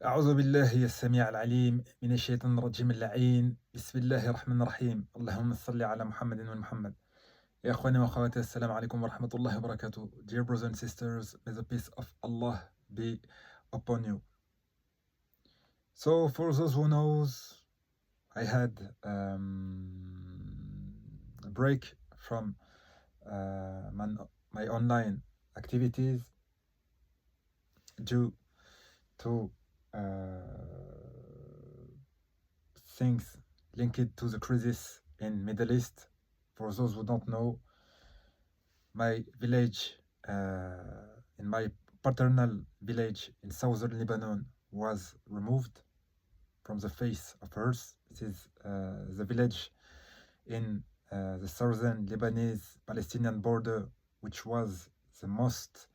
أعوذ بالله السميع العليم من الشيطان الرجيم اللعين. بسم الله الرحمن الرحيم. اللهم صل على محمد ومحمد. يا أخواني وأخواتي، السلام عليكم ورحمة الله وبركاته. Dear brothers and sisters, may the peace of Allah be upon you. So for those who knows, I had a break from my online activities due to things linked to the crisis in Middle East. For those who don't know, my village, in my paternal village in southern Lebanon, was removed from the face of earth. It is the village in the southern Lebanese-Palestinian border, which was the most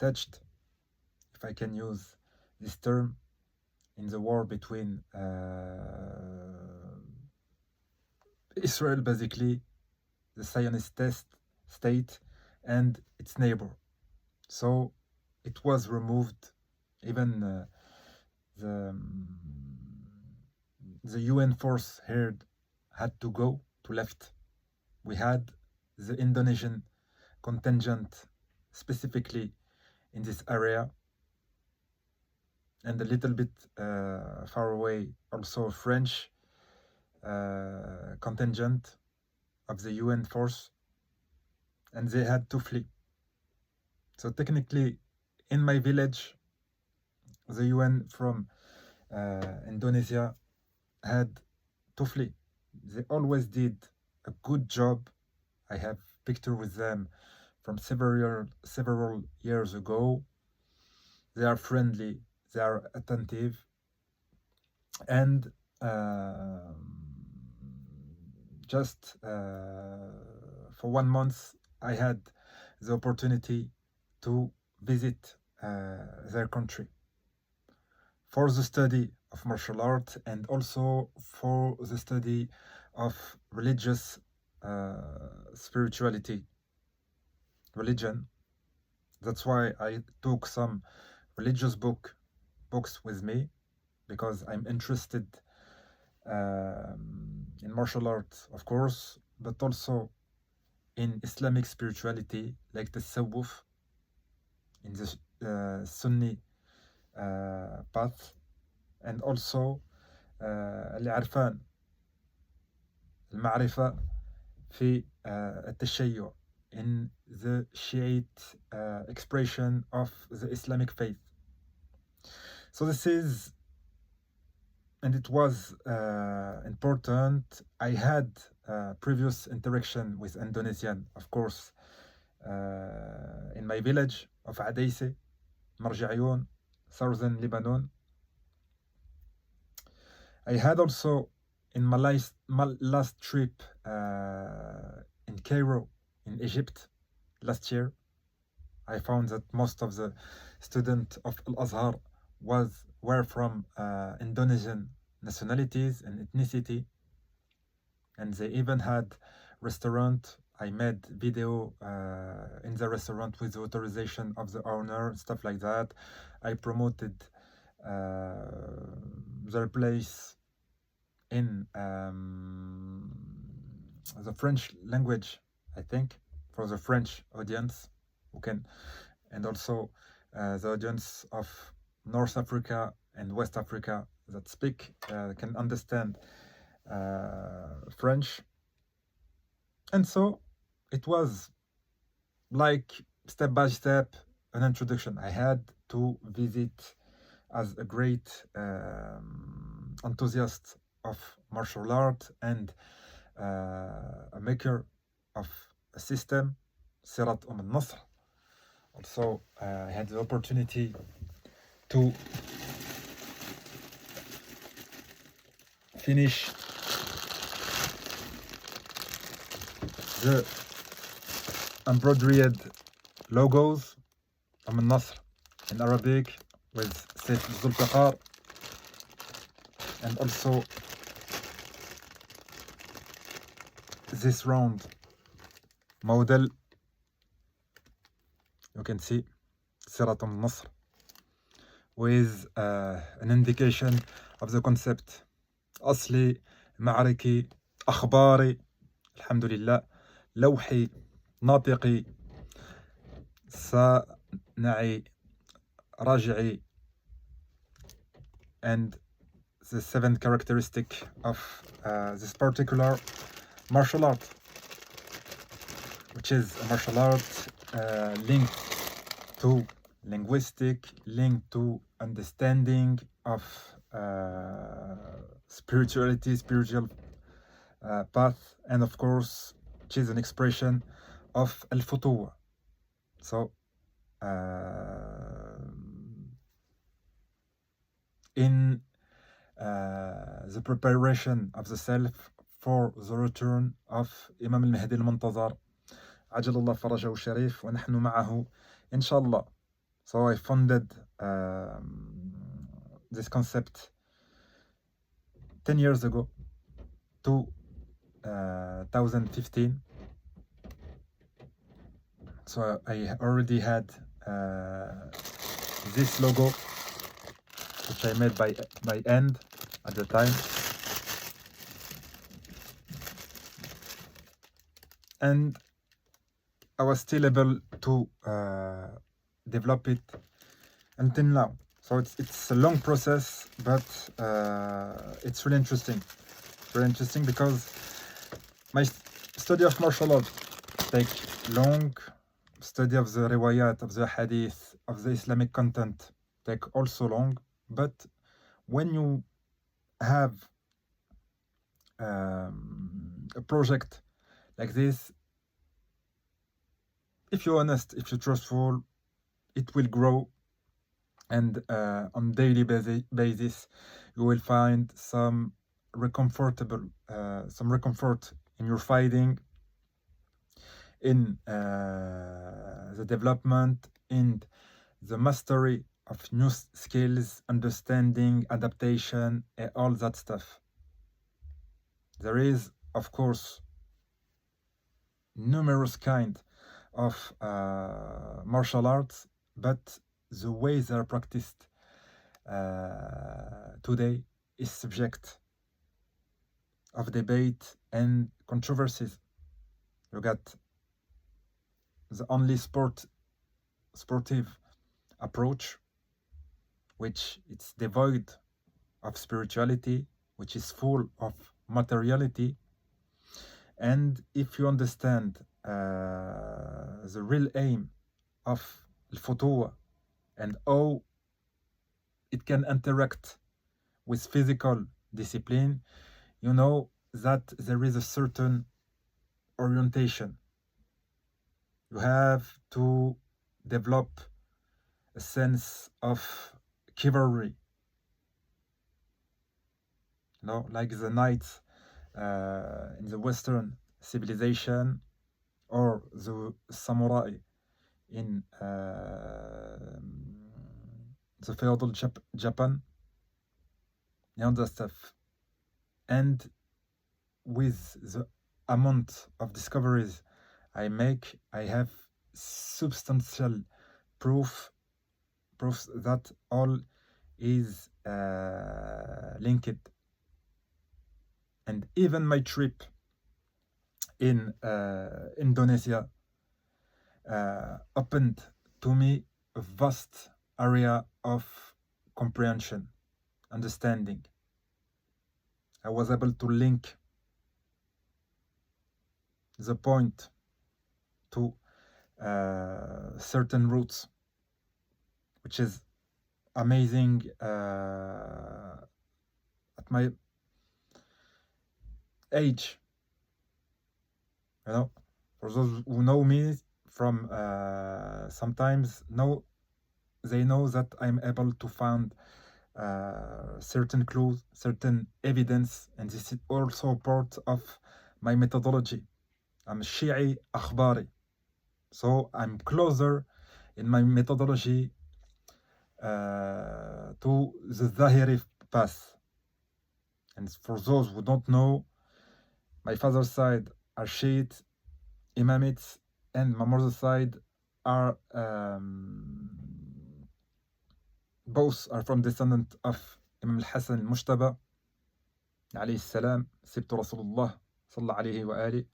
touched, if I can use this term, in the war between Israel, basically, the Zionist state, and its neighbor. So it was removed. Even the UN force here had to go to left. We had the Indonesian contingent specifically in this area, and a little bit far away also French contingent of the UN force, and they had to flee. So technically, in my village, the UN from Indonesia had to flee. They always did a good job. I have picture with them from several years ago. They are friendly, they are attentive, and just for 1 month I had the opportunity to visit their country for the study of martial art and also for the study of religious spirituality, religion. That's why I took some religious books with me, because I'm interested in martial arts, of course, but also in Islamic spirituality, like the Tasawwuf, in the Sunni path, and also العرفان المعرفة في التشيع, in the Shiite expression of the Islamic faith. So this is, and it was important. I had previous interaction with Indonesian, of course, in my village of Adaise, Marjayoun, southern Lebanon. I had also in my last trip in Cairo, in Egypt, last year. I found that most of the students of Al-Azhar were from Indonesian nationalities and ethnicity, and they even had restaurant. I made video in the restaurant with the authorization of the owner, stuff like that. I promoted their place in the French language, I think, for the French audience who can, and also the audience of North Africa and West Africa that speak, can understand French. And so it was like step by step an introduction. I had to visit as a great enthusiast of martial art and a maker of a system, Sirat al-Nasr. Also, I had the opportunity to finish the embroidered logos of al-Nasr in Arabic with Saif Zulfiqar, and also this round model, you can see Sirat al-Nasr. with an indication of the concept. أصلي معركي أخباري الحمد لله لوحي ناطقي صانعي راجعي, and the seventh characteristic of this particular martial art, which is a martial art linked to linguistic, linked to understanding of spirituality, spiritual path, and of course, which is an expression of al-futuwa. So, in the preparation of the self for the return of Imam al-Mahdi al-Muntazar, عجل الله فرجه الشريف ونحن معه إن شاء الله. So I founded this concept 10 years ago, 2015. So I already had this logo, which I made by hand at the time, and I was still able to develop it until now. So it's a long process, but it's really interesting. Very interesting because my study of martial arts take long. Study of the riwayat, of the hadith, of the Islamic content take also long. But when you have a project like this, if you're honest, if you're trustful, it will grow, and on daily basis you will find some comfort in your fighting, in the development, in the mastery of new skills, understanding, adaptation, and all that stuff. There is, of course, numerous kind of martial arts, but the way they are practiced today is subject of debate and controversies. You got the only sportive approach, which it's devoid of spirituality, which is full of materiality. And if you understand the real aim of al-futuwa and how it can interact with physical discipline, you know that there is a certain orientation. You have to develop a sense of chivalry, like the knights in the Western civilization, or the samurai in the feudal Japan, and that stuff. And with the amount of discoveries I make, I have substantial proofs that all is linked. And even my trip in Indonesia opened to me a vast area of comprehension, understanding. I was able to link the point to certain roots, which is amazing at my age. For those who know me from sometimes they know that I'm able to find certain clues, certain evidence, and this is also part of my methodology. I'm Shi'i Akhbari, so I'm closer in my methodology to the Zahiri path. And for those who don't know, my father's side are Shiite, Imamites, and my mother's side are both are from descendant of Imam al-Hasan al-Mushtaba عليه السلام سبت رسول الله صلى عليه وآله.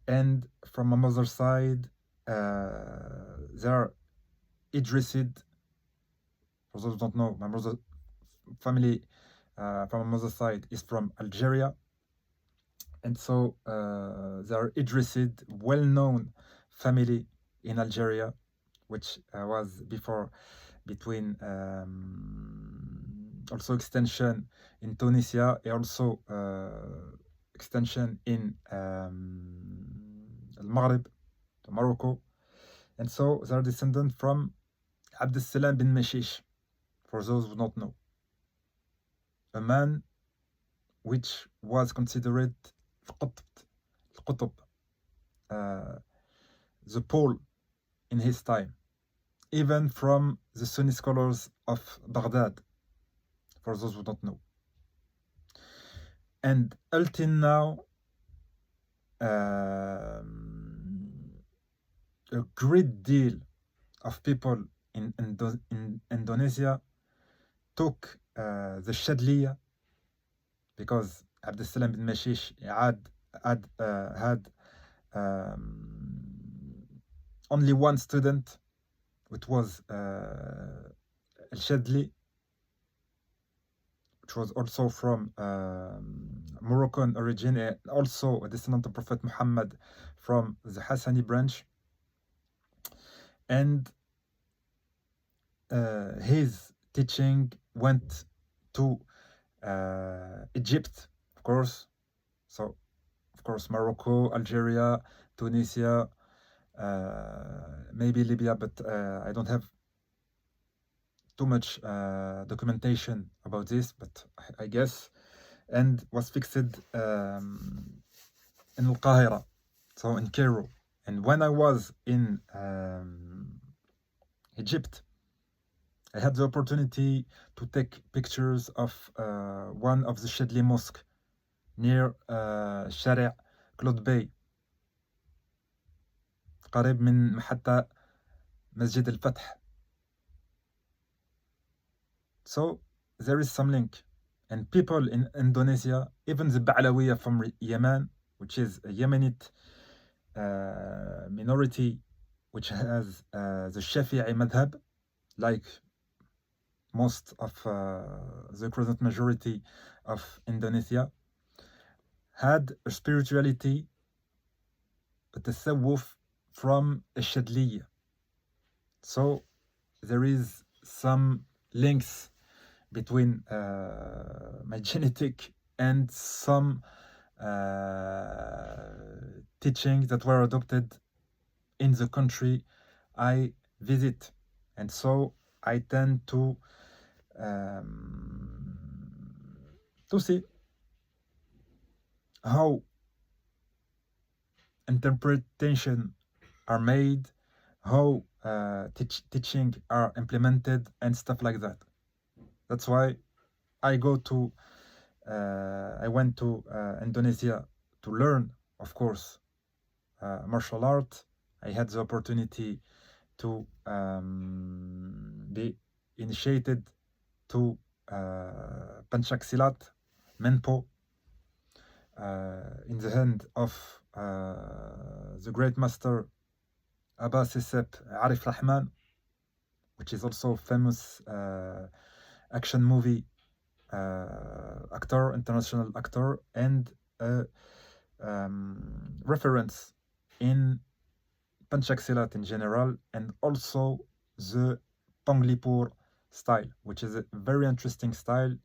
And from my mother's side they are Idrisid. For those who don't know, my mother's family from my mother's side is from Algeria, and so they are Idrisid, well-known family in Algeria, which was before between also extension in Tunisia and also extension in Maghreb, Morocco. And so they are descendant from Abd Salam bin Mashish, for those who don't know, a man which was considered القطب, the pole in his time, even from the Sunni scholars of Baghdad, for those who don't know. And until now, a great deal of people in Indonesia took the Shadliya, because Abd Salam bin Mashish had only one student, which was Al-Shadli, which was also from Moroccan origin, and also a descendant of Prophet Muhammad from the Hassani branch. And his teaching went to Egypt, of course. So, of course, Morocco, Algeria, Tunisia, maybe Libya, but I don't have too much documentation about this, but I guess, and was fixed in Al-Qahira, so in Cairo. And when I was in Egypt, I had the opportunity to take pictures of one of the Shadli Mosque near Shari' Claude Bey, قريب من محطة مسجد الفتح. So there is some link. And people in Indonesia, even the Ba'lawiya from Yemen, which is a Yemenite minority, which has the Shafi'i madhab, like most of the present majority of Indonesia, had a spirituality, a tasawwuf from a Shadliya. So there is some links between my genetic and some teachings that were adopted in the country I visit. And so I tend to see how interpretation are made, how teaching are implemented, and stuff like that. That's why I went to Indonesia to learn, of course, martial art. I had the opportunity to be initiated to Panchak Silat, Menpo, in the hand of the great master Abba Sisep Arif Rahman, which is also famous action movie actor, international actor, and reference in Panchak Silat in general, and also the Panglipur style, which is a very interesting style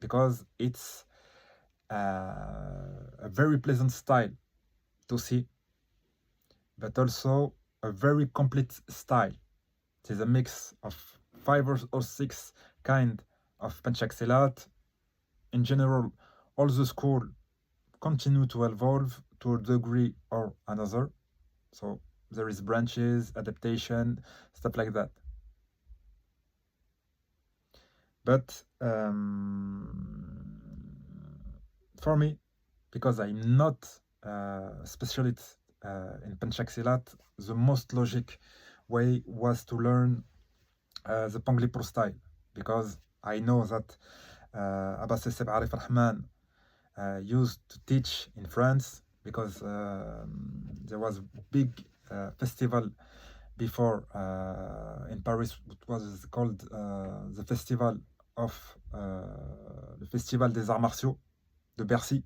because it's a very pleasant style to see, but also a very complete style. It is a mix of 5 or 6 kind of Panchak Silat. In general, all the school continue to evolve to a degree or another. So there is branches, adaptation, stuff like that. But for me, because I'm not a specialist in Panchak Silat, the most logic way was to learn the Ponglipour style, because I know that Abbas Seb Arif Rahman used to teach in France, because there was a big festival before in Paris. It was called the festival of le Festival des Arts Martiaux de Bercy,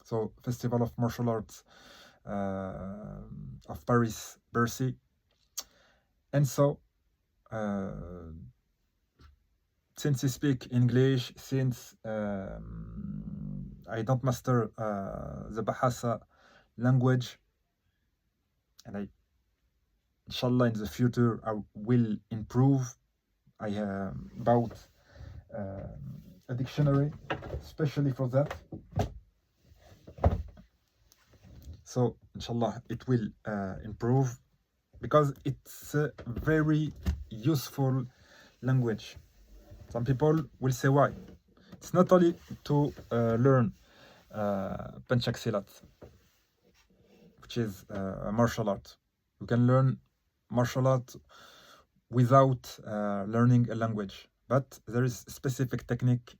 so Festival of Martial Arts of Paris, Bercy. And so since I speak English, since I don't master the Bahasa language, and I, inshallah, in the future I will improve. I bought a dictionary especially for that, so inshallah it will improve, because it's a very useful language. Some people will say why. It's not only to learn Penchaksilat, which is a martial art. You can learn martial art without learning a language, but there is specific technique.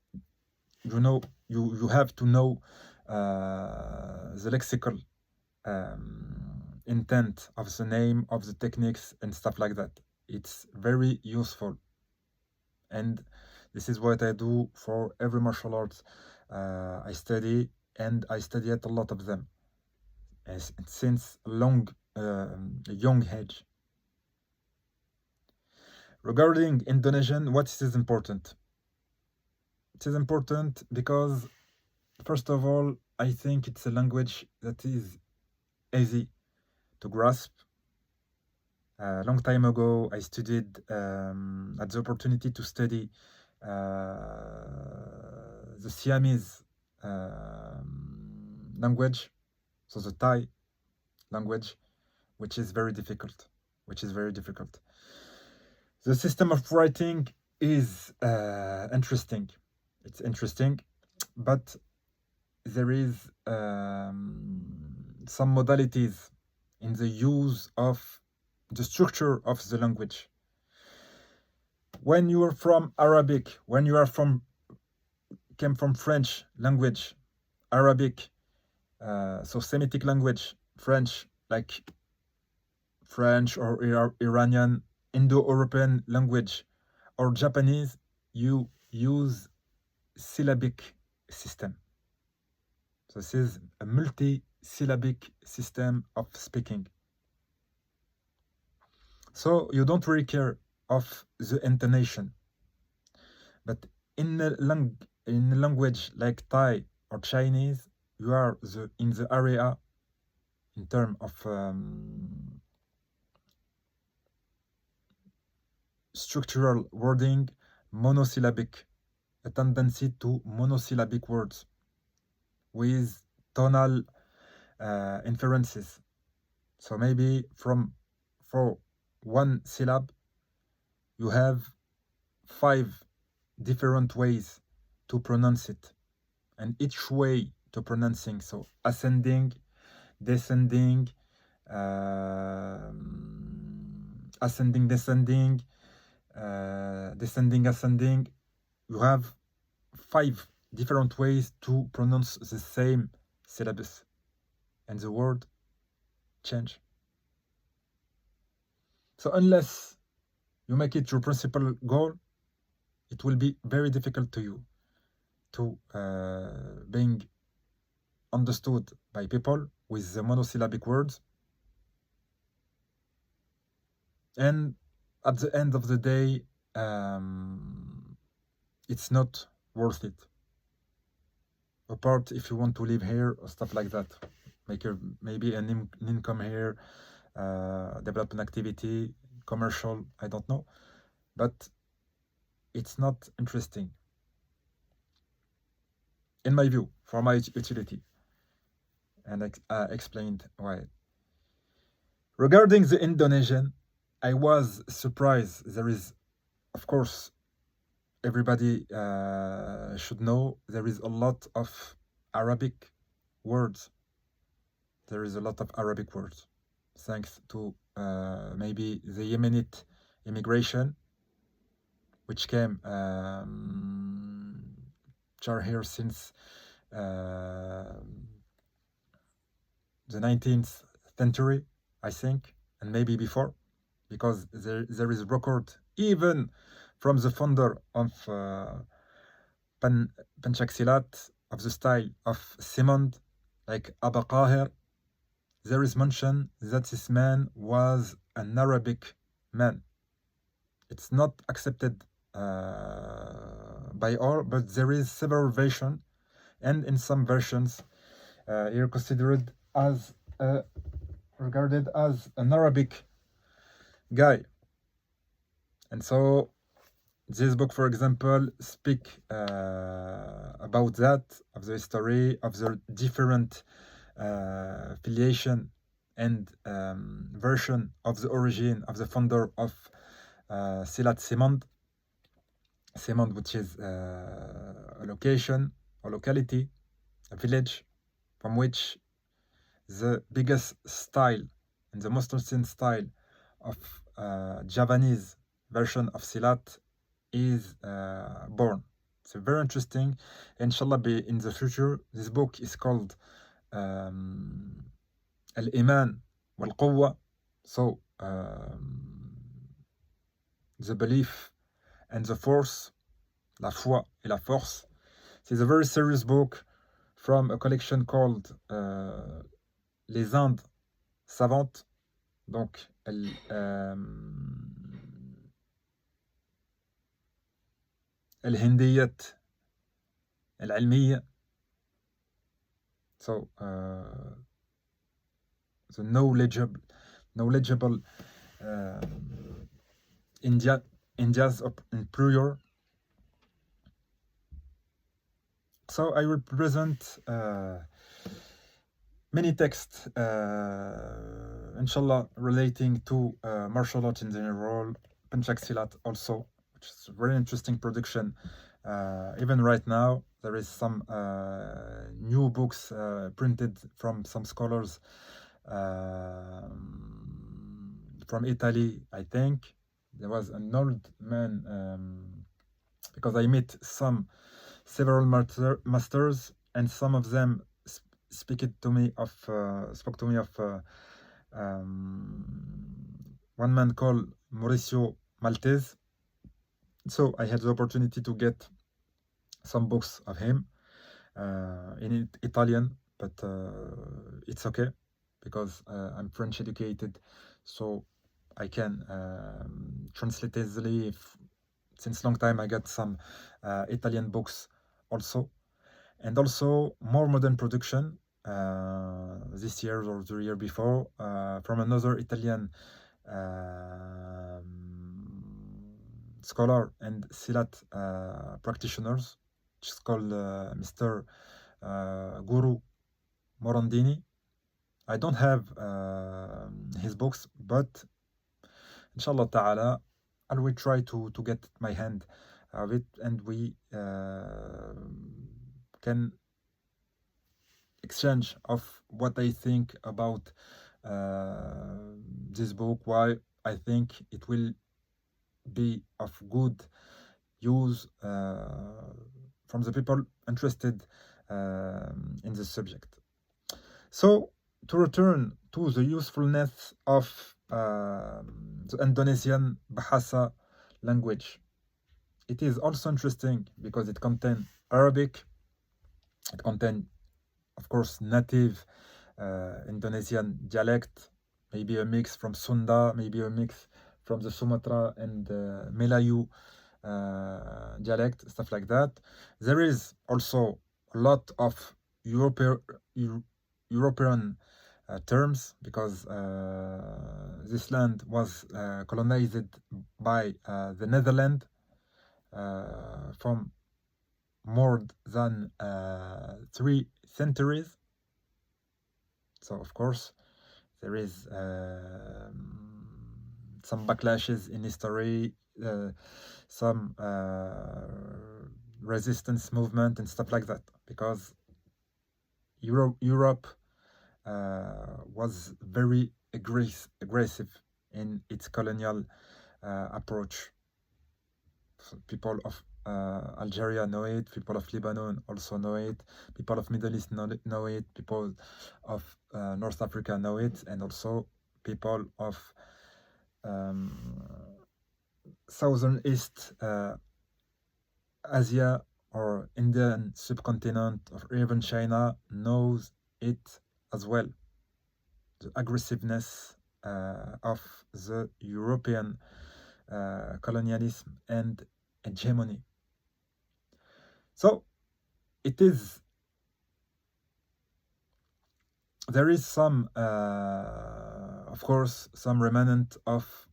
You have to know the lexical intent of the name of the techniques and stuff like that. It's very useful, and this is what I do for every martial arts I study, and I studied a lot of them since a young age. Regarding Indonesian, what is important? It is important because, first of all, I think it's a language that is easy to grasp. A long time ago, I studied, had the opportunity to study the Siamese language, so the Thai language, which is very difficult. The system of writing is interesting. It's interesting, but there is some modalities in the use of the structure of the language. When you are from Arabic, when you are came from French language, Arabic, so Semitic language, French, like French or Iranian, Indo-European language, or Japanese, you use syllabic system. So this is a multi-syllabic system of speaking. So you don't really care of the intonation. But in a language like Thai or Chinese, you are in the area in terms of structural wording, monosyllabic, a tendency to monosyllabic words with tonal inferences. So maybe for one syllable, you have 5 different ways to pronounce it, and each way to pronouncing, so ascending, descending, ascending, descending, descending, ascending, you have 5 different ways to pronounce the same syllabus, and the word change. So unless you make it your principal goal, it will be very difficult to you to being understood by people with the monosyllabic words. And at the end of the day, it's not worth it. Apart if you want to live here or stuff like that, make maybe an income here, develop an activity, commercial, I don't know, but it's not interesting, in my view, for my utility, and I explained why. Regarding the Indonesian, I was surprised. There is, of course, everybody should know, there is a lot of Arabic words. There is a lot of Arabic words, thanks to maybe the Yemenite immigration. which came which are here since the 19th century, I think, and maybe before, because there is record even from the founder of Panchaksilat, of the style of Simond, like Aba Qahir. There is mention that this man was an Arabic man. It's not accepted by all, but there is several versions, and in some versions, you're considered as regarded as an Arabic guy. And so this book, for example, speak about that, of the history of the different filiation and version of the origin of the founder of Silat Simond, which is a location, a locality, a village from which the biggest style and the most ancient style of Javanese version of Silat is born. It's very interesting. Inshallah, in the future, this book is called Al-Iman wal-Quwwa. So, the belief and the force, la foi et la force. It's a very serious book from a collection called Les Indes Savantes. Donc, الهنديات العلمية. So, the knowledgeable India's employer. So I will present many texts, inshallah, relating to martial art in general, Panchaksilat also, which is a very interesting production. Even right now, there is some new books printed from some scholars from Italy, I think. There was an old man, because I met several masters, and some of them spoke to me of one man called Mauricio Maltese. So I had the opportunity to get some books of him in Italian, but it's okay because I'm French educated, so I can translate easily. Since long time I got some Italian books also, and also more modern production this year or the year before from another Italian scholar and Silat practitioners, which is called Mr. Guru Morandini. I don't have his books, but inshallah ta'ala, I will try to get my hand of it, and we can exchange of what I think about this book, why I think it will be of good use from the people interested in this subject. So, to return to the usefulness of the Indonesian Bahasa language, it is also interesting because it contains Arabic, it contains, of course, native Indonesian dialect, maybe a mix from Sunda, maybe a mix from the Sumatra and Melayu dialect, stuff like that. There is also a lot of European terms, because this land was colonized by the Netherlands from more than 3 centuries. So of course there is some backlashes in history, some resistance movement and stuff like that, because Europe was very aggressive in its colonial approach. People of Algeria know it, people of Lebanon also know it, people of Middle East know it, people of North Africa know it, and also people of Southern East Asia or Indian subcontinent or even China knows it as well. The aggressiveness of the European colonialism and hegemony. So there is some, of course, some remnant of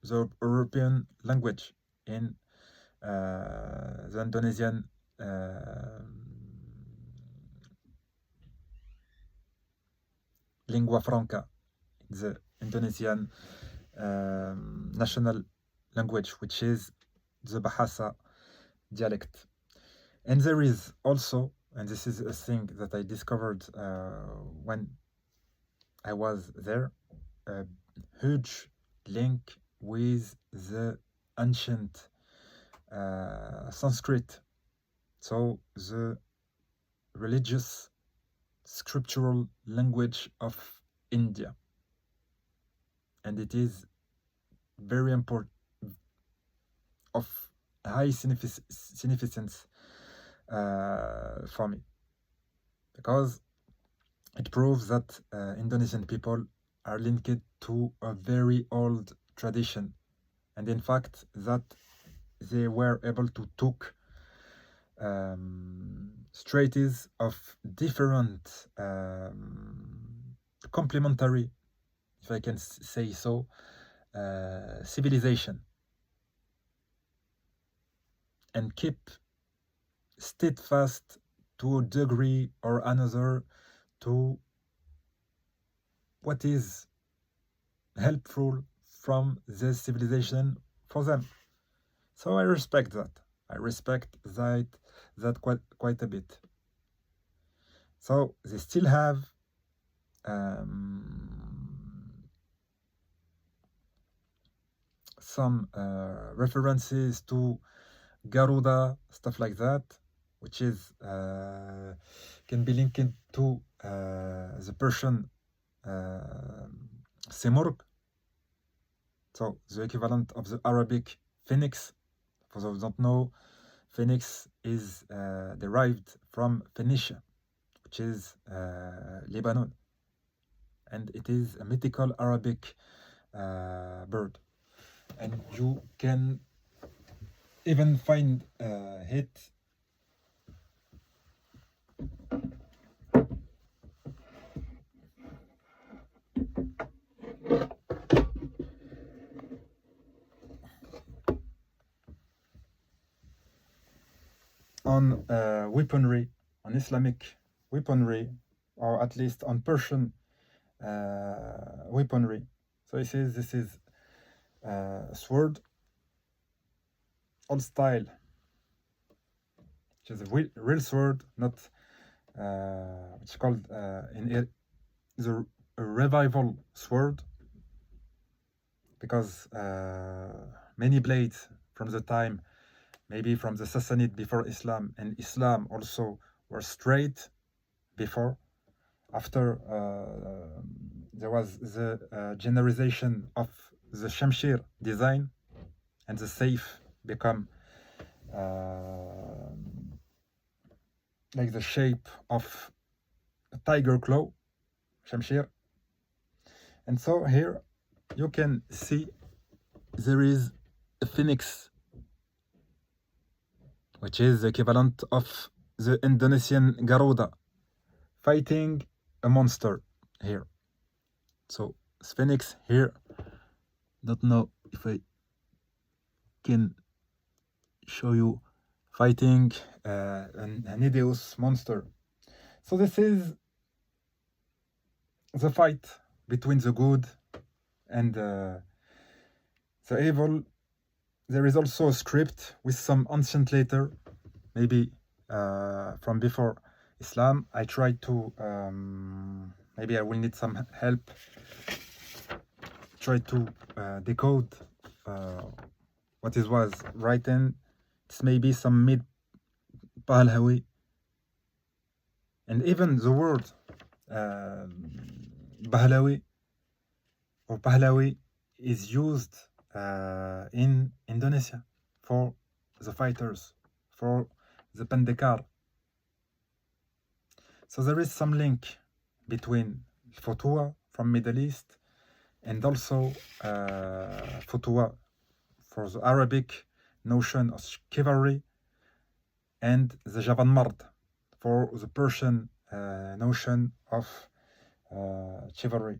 the European language in the Indonesian lingua franca, the Indonesian national language, which is the Bahasa dialect. And there is also, and this is a thing that I discovered when I was there, a huge link with the ancient Sanskrit, so the religious scriptural language of India. And it is very important, of high significance for me, because it proves that Indonesian people are linked to a very old tradition, and in fact that they were able to took strategies of different complementary, if I can say so, civilization, and keep steadfast to a degree or another to what is helpful from this civilization for them. So I respect that. I respect that quite a bit. So they still have some references to Garuda, stuff like that, which is can be linked to the Persian Simurg, so the equivalent of the Arabic phoenix. For those who don't know, phoenix is derived from Phoenicia, which is Lebanon, and it is a mythical Arabic bird, and you can even find it on weaponry, on Islamic weaponry, or at least on Persian weaponry. So this is a sword, old style, which is a real sword, not it's called in the revival sword, because many blades from the time, maybe from the Sassanid before Islam, and Islam also, were straight before. After there was the generalization of the Shamshir design, and the safe become like the shape of a tiger claw, Shamshir. And so here you can see there is a phoenix, which is the equivalent of the Indonesian Garuda, fighting a monster here. So phoenix here, don't know if I can show you, fighting an hideous monster. So this is the fight between the good and the evil. There is also a script with some ancient letter, maybe from before Islam. I tried to, maybe I will need some help, try to decode what it was written It's maybe some mid Pahlawi. And even the word Pahlawi or Pahlawi is used in Indonesia for the fighters, for the pendekar. So there is some link between Futua from Middle East and also Futua for the Arabic notion of chivalry, and the Javan Mard for the Persian notion of chivalry,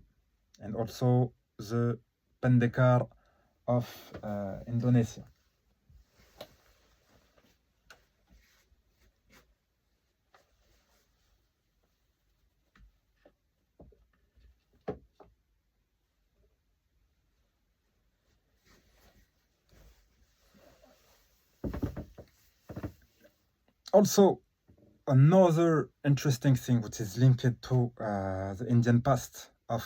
and also the pendekar of Indonesia. Also, another interesting thing which is linked to the Indian past of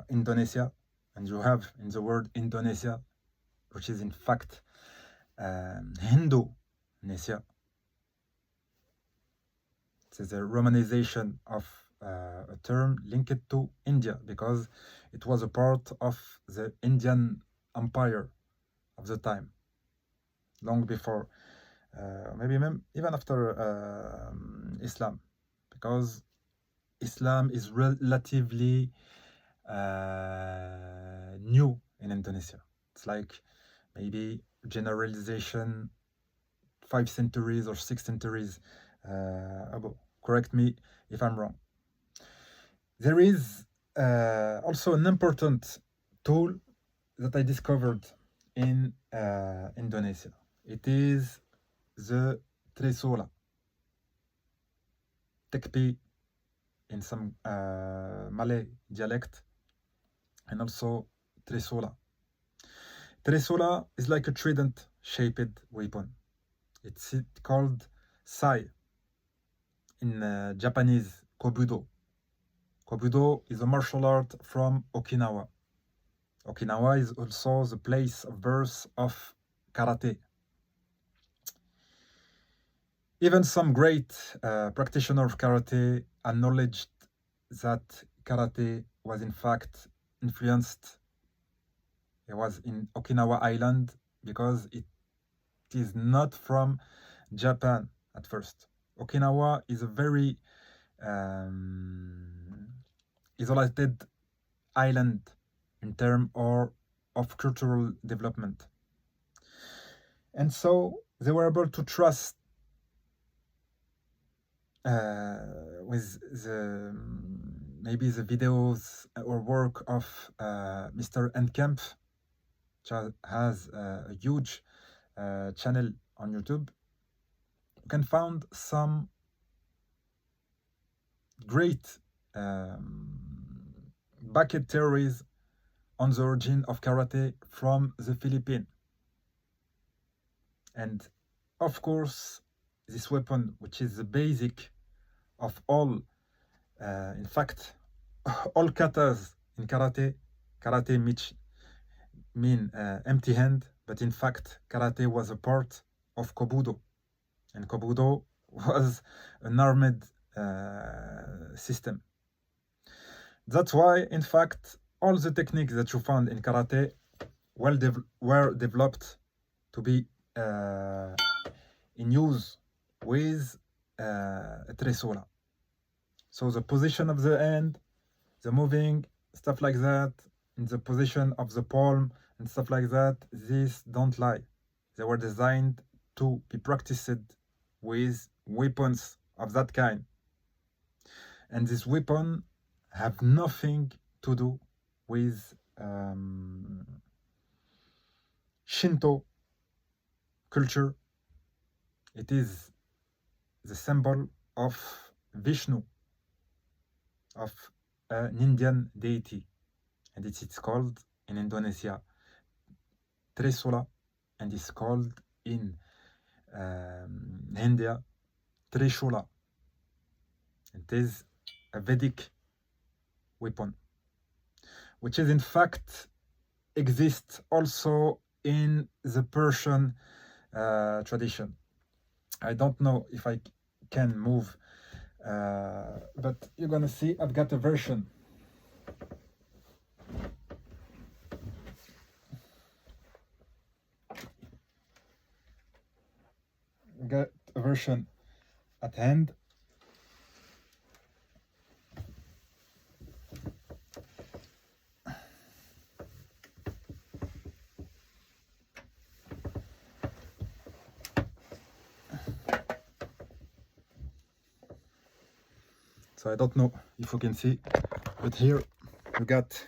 Indonesia, and you have in the word Indonesia, which is in fact Hindu-nesia. It's a romanization of a term linked to India because it was a part of the Indian Empire of the time, long before, maybe even after Islam, because Islam is relatively new in Indonesia. It's like maybe generalization 5 centuries or 6 centuries ago. Correct me if I'm wrong. There is also an important tool that I discovered in Indonesia. It is the tresola, tekpi in some Malay dialect, and also tresola. Tresola is like a trident-shaped weapon. It's called sai in Japanese, kobudo. Kobudo is a martial art from Okinawa. Okinawa is also the place of birth of karate. Even some great practitioners of karate acknowledged that karate was in fact influenced. It was in Okinawa Island because it is not from Japan at first. Okinawa is a very isolated island in terms of cultural development. And so they were able to trust with maybe the videos or work of Mr. Enkamp, which has a huge channel on YouTube. You can find some great bucket theories on the origin of karate from the Philippines. And of course, this weapon, which is the basic of all, in fact, all katas in karate. Karate mean empty hand, but in fact, karate was a part of kobudo, and kobudo was an armed system. That's why, in fact, all the techniques that you found in karate were developed to be in use with a tresola. So the position of the hand, the moving, stuff like that, in the position of the palm and stuff like that, these don't lie. They were designed to be practiced with weapons of that kind. And this weapon have nothing to do with Shinto culture. It is the symbol of Vishnu, of an Indian deity, and it's called in Indonesia tresola, and it's called in India Trishula. It is a Vedic weapon, which is in fact exists also in the Persian tradition. I don't know if I can move, but you're gonna see I've got a version. Got a version at hand. So I don't know if you can see, but here we got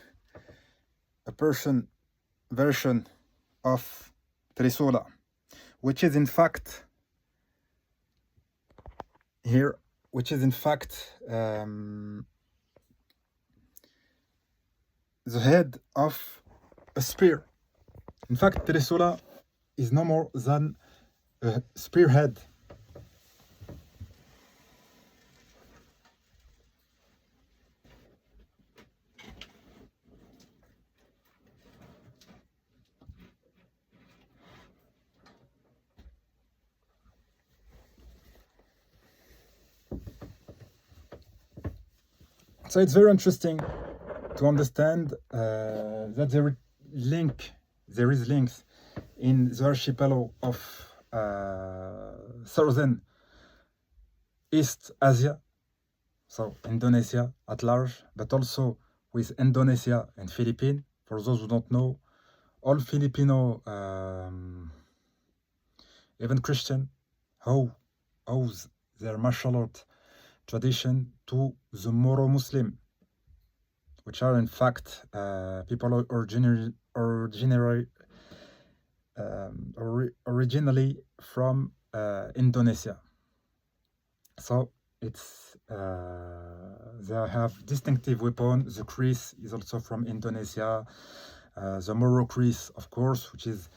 a Persian version of Trisula, which is in fact here, which is in fact the head of a spear. In fact, Trisula is no more than a spearhead. So it's very interesting to understand that there is links in the archipelago of southern East Asia, so Indonesia at large, but also with Indonesia and Philippines. For those who don't know, all Filipino, even Christian, owes their martial art tradition to the Moro Muslim, which are in fact people originally from Indonesia. So it's they have distinctive weapon. The kris is also from Indonesia. The Moro kris, of course, which is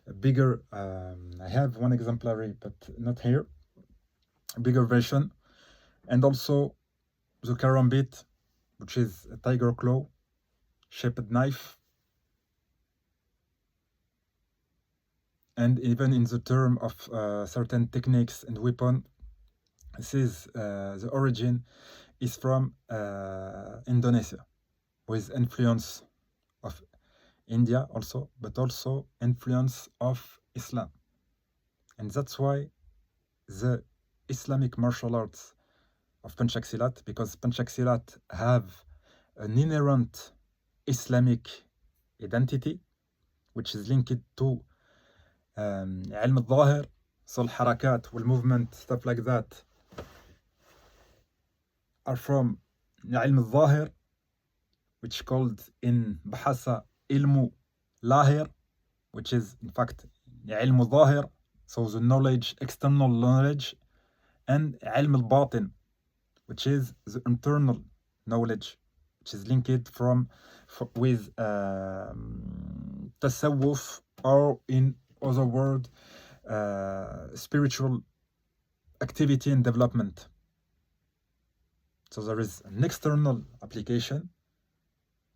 a bigger. I have one exemplary, but not here. A bigger version, and also the karambit, which is a tiger claw shaped knife. And even in the term of certain techniques and weapon, this is the origin is from Indonesia, with influence of India also, but also influence of Islam. And that's why the Islamic martial arts of Pencak Silat, because Pencak Silat have an inherent Islamic identity, which is linked to علم الظاهر, so الحركات والmovement, stuff like that, are from علم الظاهر, which called in Bahasa ilmu lahir, which is in fact علم الظاهر, so the knowledge, external knowledge, and علم الباطن, which is the internal knowledge, which is linked with tasawwuf, or in other word, spiritual activity and development. So there is an external application,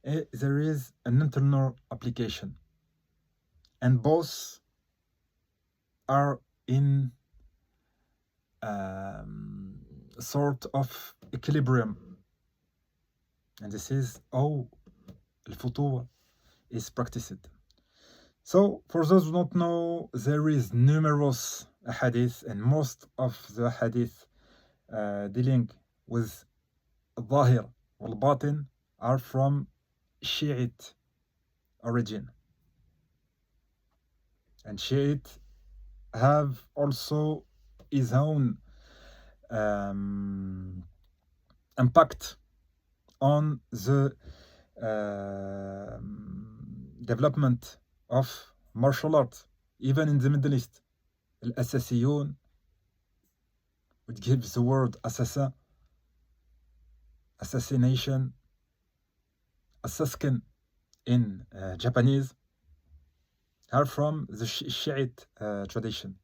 and there is an internal application, and both are in sort of equilibrium. And this is how al-futuwa is practiced. So for those who don't know, there is numerous hadith, and most of the hadith dealing with al-zahir wal-batin are from Shiite origin. And Shiite have also his own impact on the development of martial arts, even in the Middle East. Al-Asasiyun, which gives the word assassin, assassination, assassin in Japanese, are from the Shiite tradition.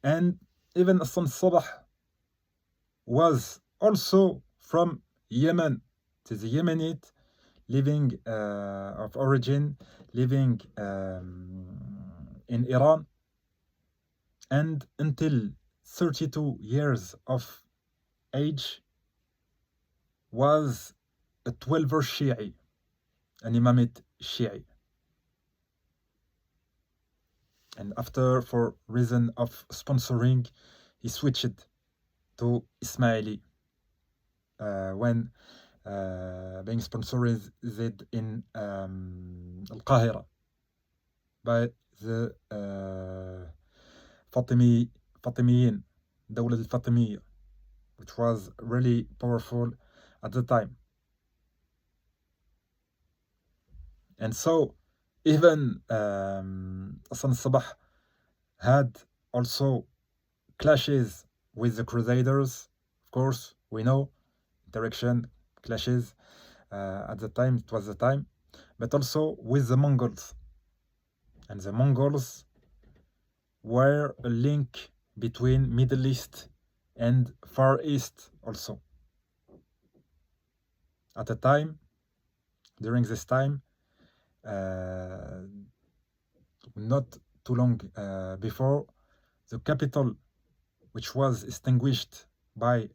And even Assam Sabah was also from Yemen. It is a Yemenite living of origin, living in Iran, and until 32 years of age was a 12er Shi'i, an Imamate Shi'i. And after, for reason of sponsoring, he switched to Ismaili when being sponsored in Al-Qahira by the Fatimiyin, Dawla al-Fatimiyya, which was really powerful at the time. And so even Hassan al-Sabah had also clashes with the Crusaders. Of course, we know interaction, clashes at the time, it was the time, but also with the Mongols. And the Mongols were a link between Middle East and Far East also. At the time, during this time, not too long before, the capital, which was extinguished by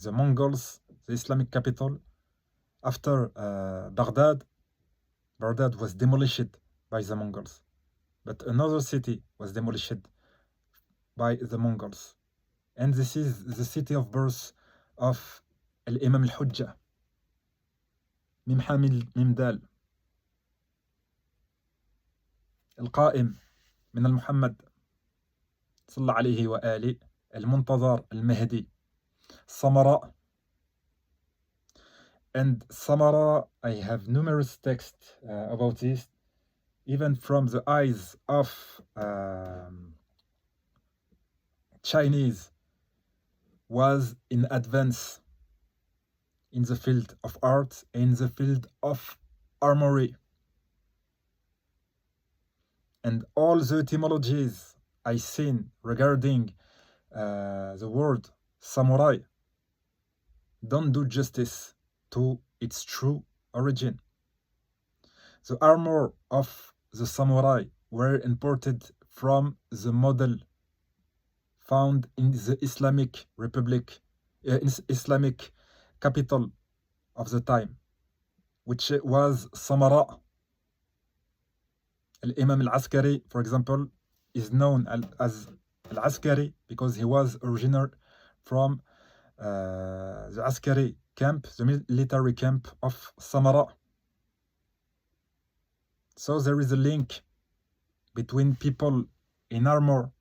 the Mongols, the Islamic capital, after Baghdad was demolished by the Mongols. But another city was demolished by the Mongols. And this is the city of birth of Al-Imam al-Hujjah, Mimham Mimdal, القائم من المحمد صلى الله عليه وآله المنتظر المهدي السمراء. And Samara, I have numerous texts about this, even from the eyes of Chinese, was in advance in the field of art, in the field of armory. And all the etymologies I seen regarding the word samurai don't do justice to its true origin. The armor of the samurai were imported from the model found in the Islamic Republic, Islamic capital of the time, which was Samara. Al-Imam al-Askari, for example, is known as al-Askari because he was originated from the Askari camp, the military camp of Samara. So there is a link between people in armor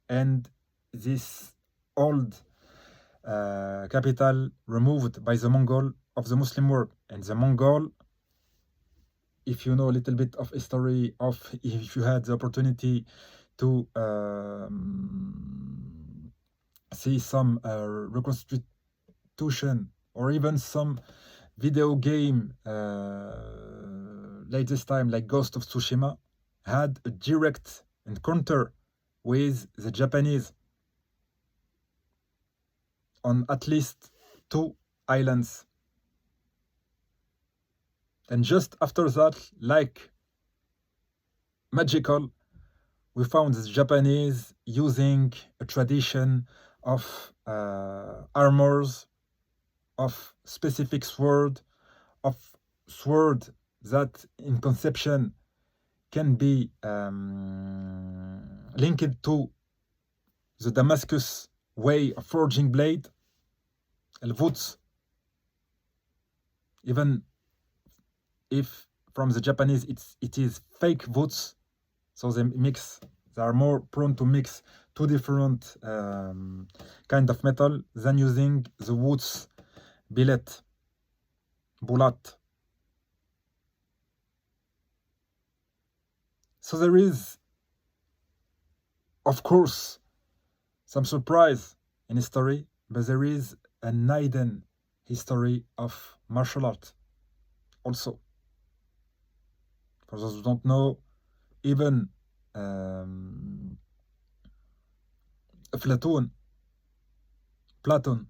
and this old capital removed by the Mongol of the Muslim world. And the Mongol, if you know a little bit of history, if you had the opportunity to see some reconstitution or even some video game latest time like Ghost of Tsushima, had a direct encounter with the Japanese on at least 2 islands. And just after that, like magical, we found the Japanese using a tradition of armors, of specific sword, of sword that in conception can be linked to the Damascus way of forging blade, al-Wutz, even if from the Japanese it is fake Wutz, so they are more prone to mix 2 different kind of metal than using the Wutz billet, bulat. So there is, of course, some surprise in history, but there is an hidden history of martial art also. For those who don't know, even Platon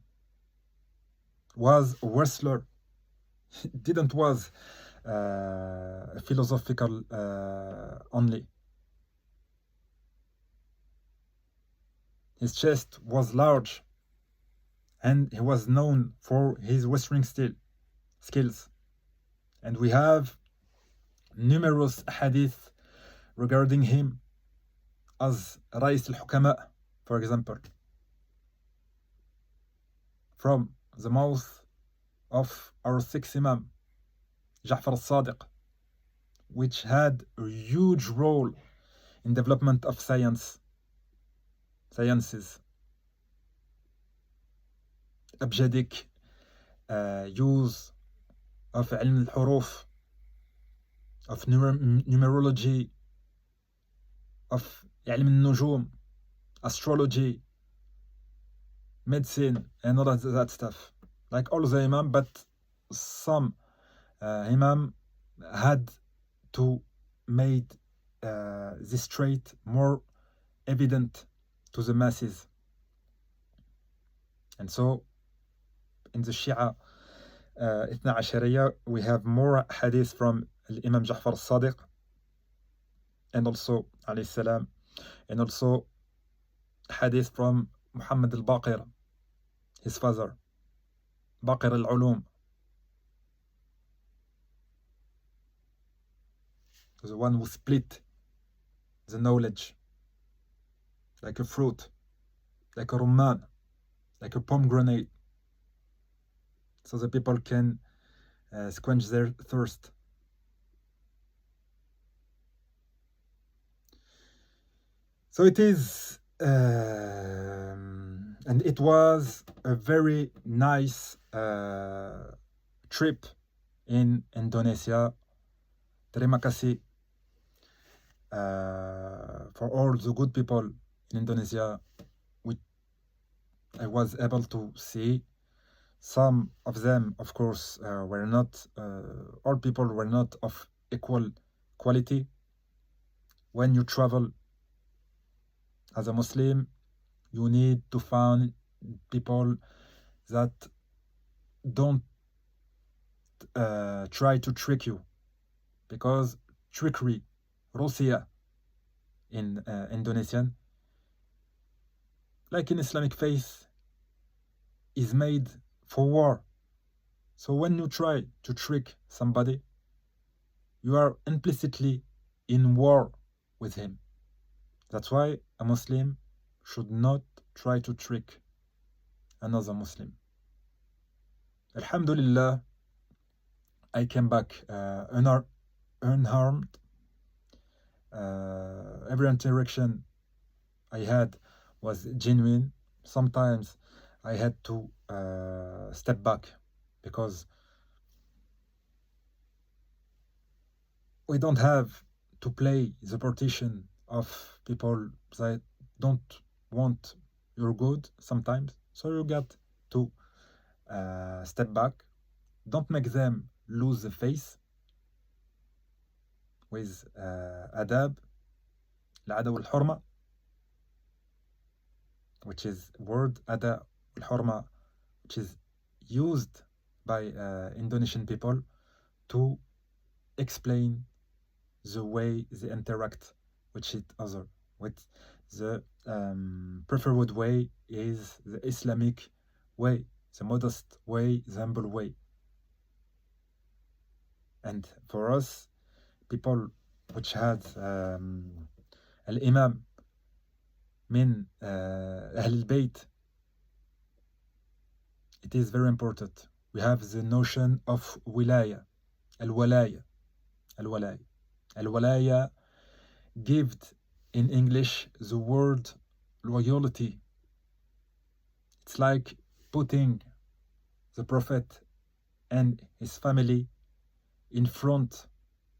was a wrestler. It didn't was philosophical only. His chest was large, and he was known for his wrestling skills. And we have numerous hadith regarding him as Rais al-Hukama, for example, from the mouth of our sixth Imam, Ja'far al-Sadiq, which had a huge role in development of sciences, abjadic use of علم الحروف, of numerology, of علم النجوم, astrology, medicine, and all of that stuff. Like all the Imam, but some Imam had to make this trait more evident to the masses. And so in the Shia Ithna Ashariya, we have more hadith from Imam Ja'far al-Sadiq, and also alayhi salam, and also hadith from Muhammad al-Baqir, his father, Baqir al-Ulum, the one who split the knowledge like a fruit, like a rumman, like a pomegranate, so the people can quench their thirst. So it is, and it was a very nice trip in Indonesia. Terima kasih for all the good people in Indonesia, which I was able to see. Some of them, of course, were not, all people were not of equal quality. When you travel as a Muslim, you need to find people that don't try to trick you, because trickery, Rusia in Indonesian, like in Islamic faith, is made for war. So when you try to trick somebody, you are implicitly in war with him. That's why a Muslim should not try to trick another Muslim. Alhamdulillah, I came back unharmed. Every interaction I had was genuine. Sometimes I had to step back, because we don't have to play the partition of people that don't want your good sometimes. So you got to step back. Don't make them lose the face with adab, الأدب والحرمة, which is word ada والحرمة, which is used by Indonesian people to explain the way they interact with each other. With the preferred way is the Islamic way, the modest way, the humble way. And for us, people which had al-Imam min Ahl al-Bayt, it is very important. We have the notion of wilaya, al-walaya, al-walaya. Al-walaya, given in English the word loyalty. It's like putting the Prophet and his family in front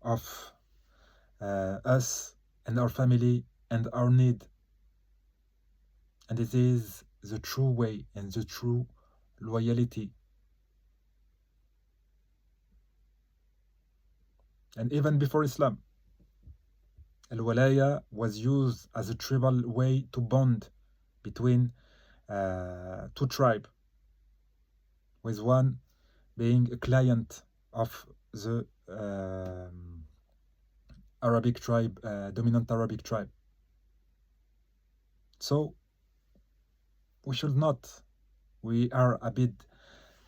of us and our family and our need. And it is the true way and the true loyalty. And even before Islam, al-walaya was used as a tribal way to bond between two tribes, with one being a client of the Arabic tribe, dominant Arabic tribe. So we should not. We are abid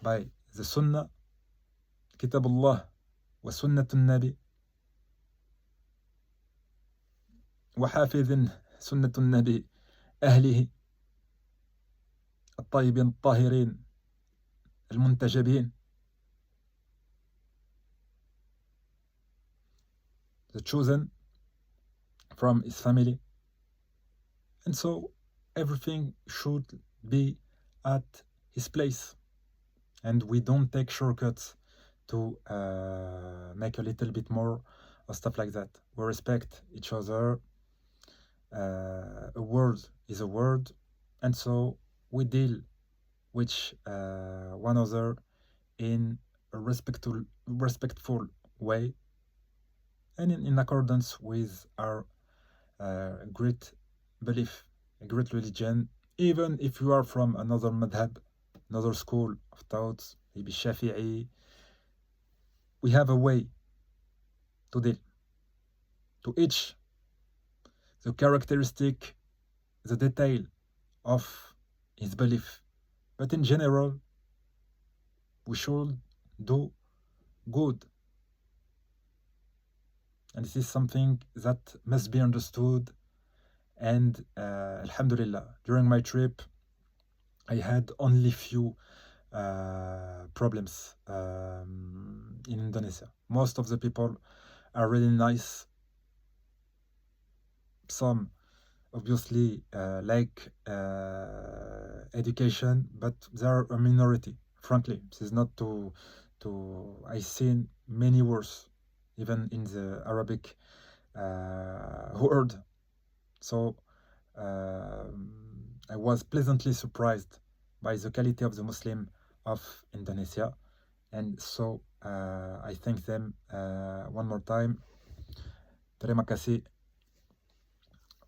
by the Sunnah, Kitabullah, wa Sunnatun Nabi, wa hafidhin Sunnatun Nabi, أهله الطيبين الطاهرين المنتجبين, the chosen from his family. And so everything should be at his place, and we don't take shortcuts to make a little bit more or stuff like that. We respect each other. A word is a word, and so we deal with one another in a respectful way, and in accordance with our great belief, a great religion, even if you are from another madhab, another school of thoughts, maybe Shafi'i. We have a way to deal, to each the characteristic, the detail of his belief. But in general, we should do good. And this is something that must be understood. And Alhamdulillah, during my trip, I had only few problems in Indonesia. Most of the people are really nice. Some obviously like education, but they are a minority. Frankly, this is not to I've seen many worse, even in the Arabic world. So I was pleasantly surprised by the quality of the Muslim of Indonesia, and so I thank them one more time. Terima kasih.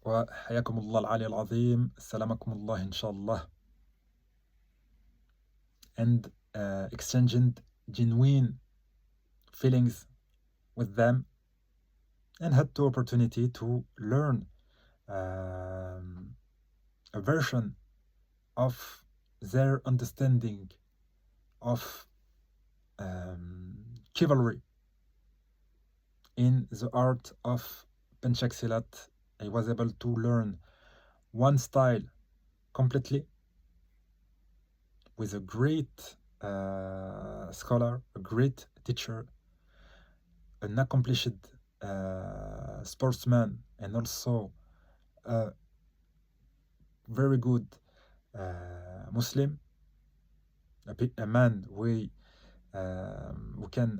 وحياكم الله العلي العظيم. سلامكم الله إن شاء الله. And exchanging genuine feelings with them, and had the opportunity to learn a version of their understanding of chivalry in the art of Penchaksilat. I was able to learn one style completely with a great scholar, a great teacher, an accomplished sportsman, and also a very good Muslim, a man who can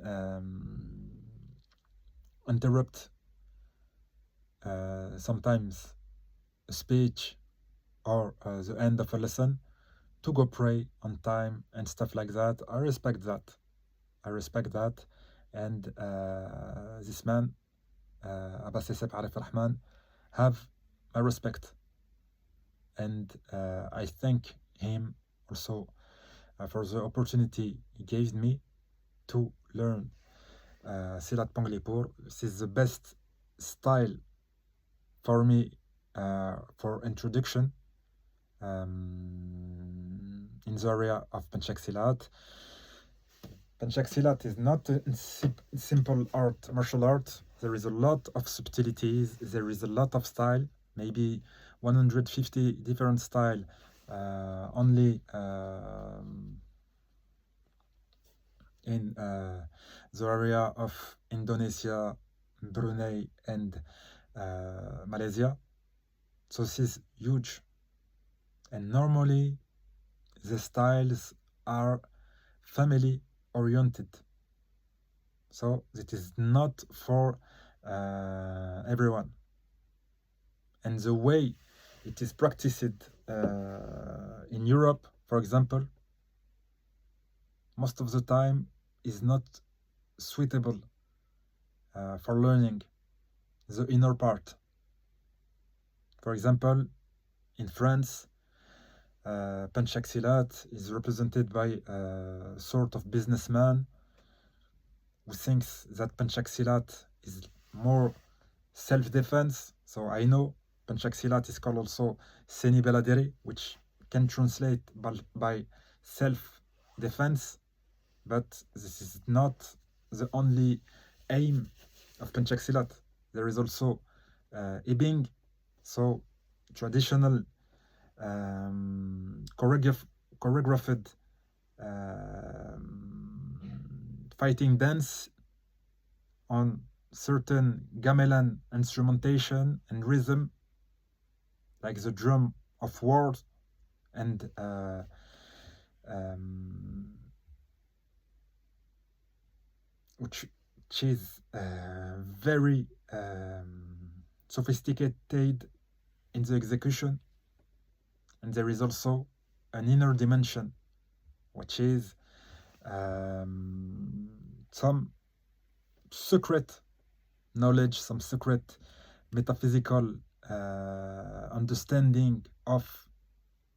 interrupt sometimes a speech or the end of a lesson to go pray on time and stuff like that. I respect that. And this man, Abbas Yusuf Arif Rahman, have my respect. And I thank him also for the opportunity he gave me to learn Silat Ponglipur. This is the best style for me for introduction in the area of Penchaksilat. Penchaksilat is not a simple art, martial art. There is a lot of subtleties, there is a lot of style, maybe 150 different style only in the area of Indonesia, Brunei, and Malaysia. So this is huge. And normally the styles are family oriented. So it is not for everyone. And the way it is practiced in Europe, for example, most of the time is not suitable for learning the inner part. For example, in France, Penchaksilat is represented by a sort of businessman who thinks that Penchaksilat is more self-defense. So I know Penchaksilat is called also Seni Beladeri, which can translate by self-defense, but this is not the only aim of Penchaksilat. There is also Ibing, so traditional choreographed fighting dance on certain gamelan instrumentation and rhythm, like the drum of war, and which is very sophisticated in the execution. And there is also an inner dimension, which is some secret knowledge, some secret metaphysical understanding of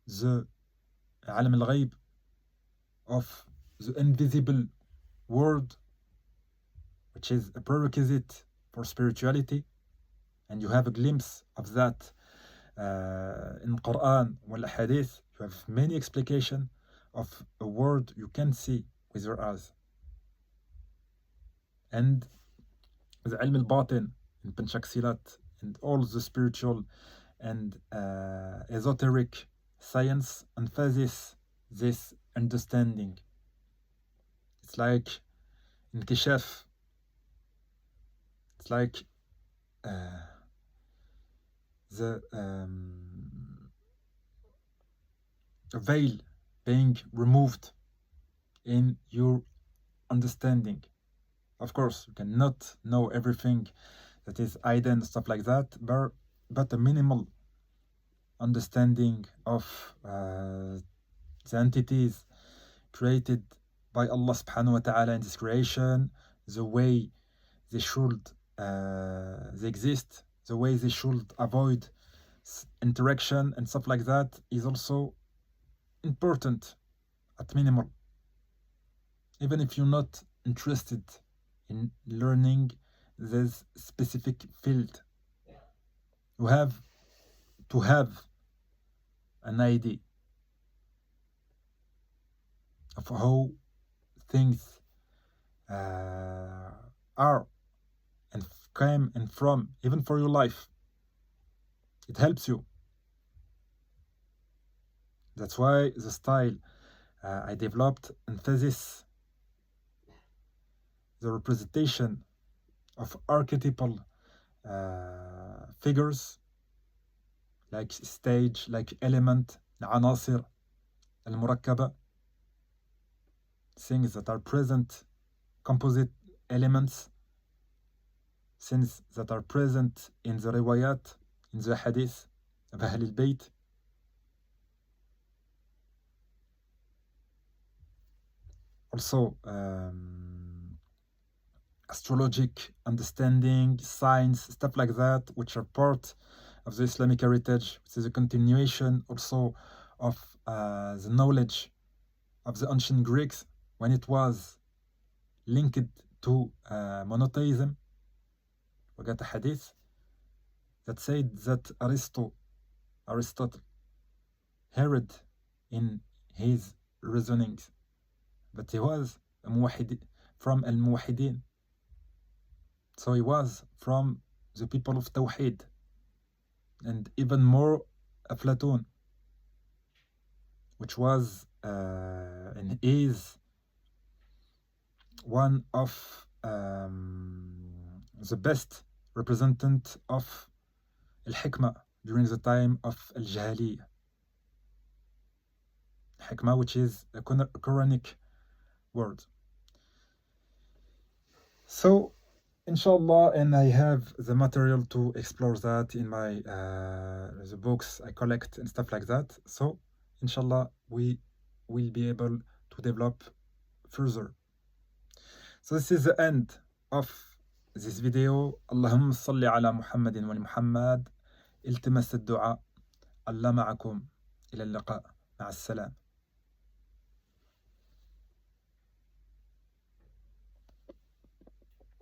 the عالم الغيب, of the invisible world, which is a prerequisite for spirituality. And you have a glimpse of that in Quran wal Hadith. You have many explications of a world you can see with your eyes. And the علم الباطن in Penchaksilat and all the spiritual and esoteric science emphasizes this understanding. It's like inkishaf. It's like the veil being removed in your understanding. Of course, you cannot know everything that is hidden, stuff like that, but a minimal understanding of the entities created by Allah subhanahu wa ta'ala in this creation, the way they should they exist, the way they should avoid interaction and stuff like that is also important at minimal. Even if you're not interested in learning this specific field, you have to have an idea of how things are and came and from, even for your life. It helps you. That's why the style I developed emphasizes the representation of archetypal figures, like stage, like element, العناصر المركبة, things that are present, composite elements, things that are present in the riwayat, in the hadith of Ahl al-Bayt. Also astrologic understanding, science, stuff like that, which are part of the Islamic heritage, which is a continuation also of the knowledge of the ancient Greeks when it was linked to monotheism. We got a hadith that said that Aristotle heard in his reasonings that he was a muwahhid, from al-muwahhidin. So he was from the people of Tawheed, and even more Aflatun, which was and is one of the best representative of al-hikmah during the time of al-Jahiliyyah. Hikmah, which is a Quranic word. So, inshallah, and I have the material to explore that in my the books I collect and stuff like that. So, inshallah, we will be able to develop further. So this is the end of this video. اللهم صل على محمد ومحمد. التمس الدعاء. الله معكم. إلى اللقاء. مع السلامة.